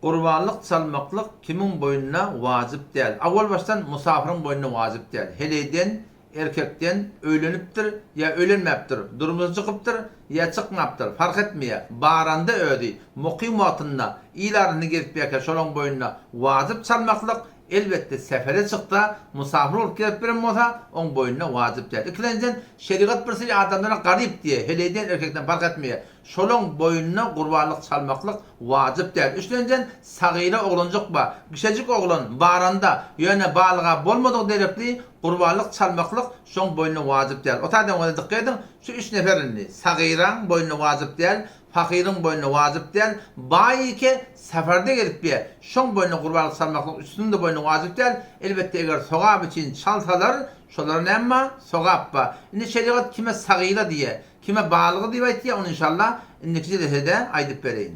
Qurbanlyk çalmaklyk kimin boynuna wajyp däl. Awal başdan musafirın boynuna wajyp däl. Heleden erkekden öýlenipdir ya öýlenmäpdir. Durmuzy çykypdyr ya çykmapdyr. Fark etmeýär. Baranda ödi. Muqim wagtynda ilaryny gelip berke şolaň boynuna wajyp çalmaklyk elbette sefere çykda musafir bolup gelip beren bolsa oň boynuna wajyp däl. Ikinciden şeriat birisi adamlara garyp diye heleden erkekden fark etmeýär. Şolaň boynuna qurbanlyk çalmaklyk wajyp däl. Üçünciden sagyra oglanjak ba, gişejik oglan baranda ýöne balyga bolmadyk derepli qurbanlyk çalmaklyk şoň boynuna wajyp däl. Otadan ona dikkat edin, şu üç neferini sagyraň boynuna wajyp däl, fakirin boynuna wajyp däl, baýyke seferde gelip bir şoň boynuna qurbanlyk çalmaklyk üstünde boynuna wajyp däl. Elbette eger sogap için çalsalar, şolaryň emma sogap ba. Indi şeriat kime sagyra diye, kime balygy diýip aýtdy, onu inşallah indiki desede aýdyp bereýin.